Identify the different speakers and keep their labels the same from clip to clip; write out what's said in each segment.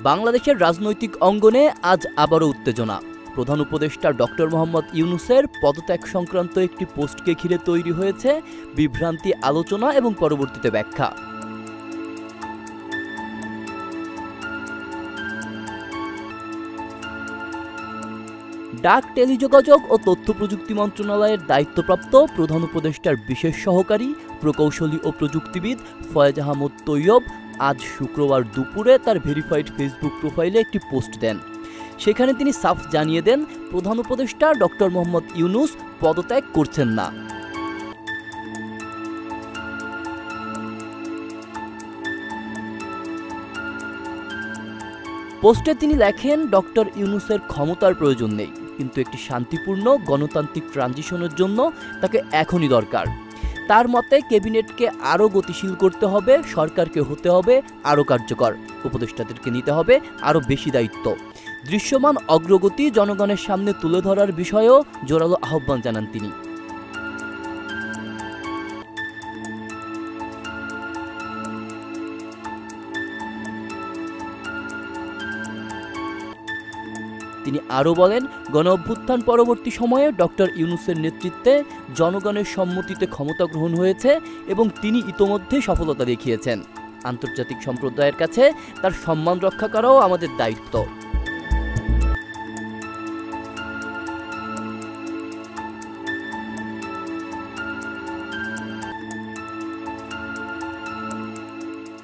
Speaker 1: বাংলাদেশের রাজনৈতিক অঙ্গনে আজ আবারও উত্তেজনা। প্রধান উপদেষ্টা ডক্টর মোহাম্মদ ইউনূসের পদত্যাগ সংক্রান্ত একটি পোস্টকে ঘিরে তৈরি হয়েছে বিভ্রান্তি, আলোচনা এবং পরবর্তীতে ব্যাখ্যা। ডাক, টেলিযোগাযোগ ও তথ্য প্রযুক্তি মন্ত্রণালয়ের দায়িত্বপ্রাপ্ত প্রধান উপদেষ্টার বিশেষ সহকারী, প্রকৌশলী ও প্রযুক্তিবিদ ফয়েজ আহমদ তৈয়ব আজ শুক্রবার দুপুরে তার ভেরিফাইড ফেসবুক প্রোফাইলে একটি পোস্ট দেন। সেখানে তিনি সাফ জানিয়ে দেন, প্রধান উপদেষ্টা ডক্টর মোহাম্মদ ইউনূস পদত্যাগ করছেন না। পোস্টে তিনি লেখেন, ডক্টর ইউনূসের ক্ষমতার প্রয়োজন নেই, কিন্তু একটি শান্তিপূর্ণ গণতান্ত্রিক ট্রানজিশনের জন্য তাকে এখনই দরকার। তার মতে ক্যাবিনেটকে আরও গতিশীল করতে হবে, সরকারকে হতে হবে আরও কার্যকর, উপদেষ্টাদেরকে নিতে হবে আরও বেশি দায়িত্ব। দৃশ্যমান অগ্রগতি জনগণের সামনে তুলে ধরার বিষয়েও জোরালো আহ্বান জানান তিনি। তিনি আরও বলেন, গণঅভ্যুত্থান পরবর্তী সময়ে ডক্টর ইউনূসের নেতৃত্বে জনগণের সম্মতিতে ক্ষমতা গ্রহণ হয়েছে এবং তিনি ইতোমধ্যে সফলতা দেখিয়েছেন। আন্তর্জাতিক সম্প্রদায়ের কাছে তার সম্মান রক্ষা করাও আমাদের দায়িত্ব।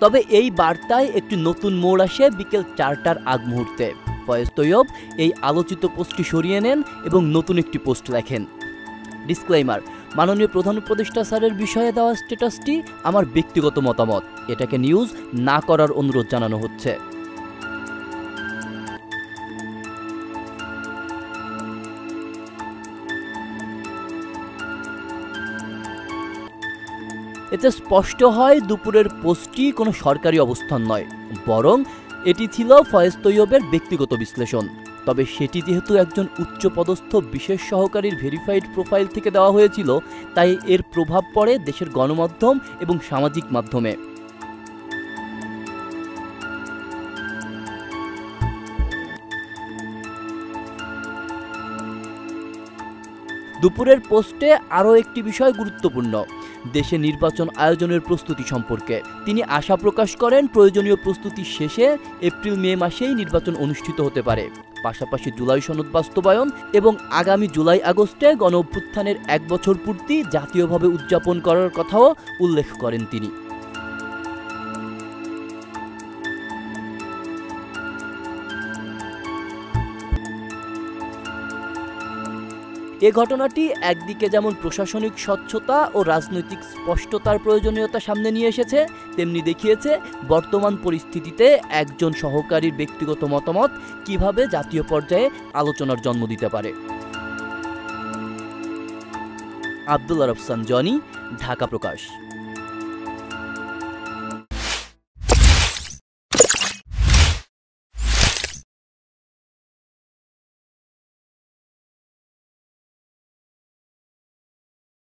Speaker 1: তবে এই বার্তায় একটি নতুন মোড় আসে বিকেল 4টার আগ মুহূর্তে। ফয়েজ তৈয়ব এই আলোচিত পোস্টটি সরিয়ে নেন এবং নতুন একটি পোস্ট লেখেন। ডিসক্লেইমার: মাননীয় প্রধান উপদেষ্টা স্যারের বিষয়ে দেওয়া স্ট্যাটাসটি আমার ব্যক্তিগত মতামত, এটাকে নিউজ না করার অনুরোধ জানানো হচ্ছে। এতে স্পষ্ট হয় দুপুরের পোস্টটি কোনো সরকারি অবস্থান নয়, বরং এটি ছিল ফয়েজ তৈয়বের ব্যক্তিগত বিশ্লেষণ। তবে সেটি যেহেতু একজন উচ্চপদস্থ বিশেষ সহকারীর ভেরিফাইড প্রোফাইল থেকে দেওয়া হয়েছিল, তাই এর প্রভাব পড়ে দেশের গণমাধ্যম এবং সামাজিক মাধ্যমে। দুপুরের পোস্টে আরও একটি বিষয় গুরুত্বপূর্ণ, দেশে নির্বাচন আয়োজনের প্রস্তুতি সম্পর্কে। তিনি আশা প্রকাশ করেন, প্রয়োজনীয় প্রস্তুতি শেষে এপ্রিল-মে মাসেই নির্বাচন অনুষ্ঠিত হতে পারে। পাশাপাশি জুলাই সনদ বাস্তবায়ন এবং আগামী জুলাই-আগস্টে গণঅভ্যুত্থানের 1 বছর পূর্তি জাতীয়ভাবে উদযাপন করার কথাও উল্লেখ করেন তিনি। এ ঘটনাটি একদিকে যেমন প্রশাসনিক স্বচ্ছতা ও রাজনৈতিক স্পষ্টতার প্রয়োজনীয়তা সামনে নিয়ে এসেছে, তেমনি দেখিয়েছে বর্তমান পরিস্থিতিতে একজন সহকারীর ব্যক্তিগত মতামত কিভাবে জাতীয় পর্যায়ে আলোচনার জন্ম দিতে পারে। আব্দুল্লাহ রফসান জনি, ঢাকা প্রকাশ।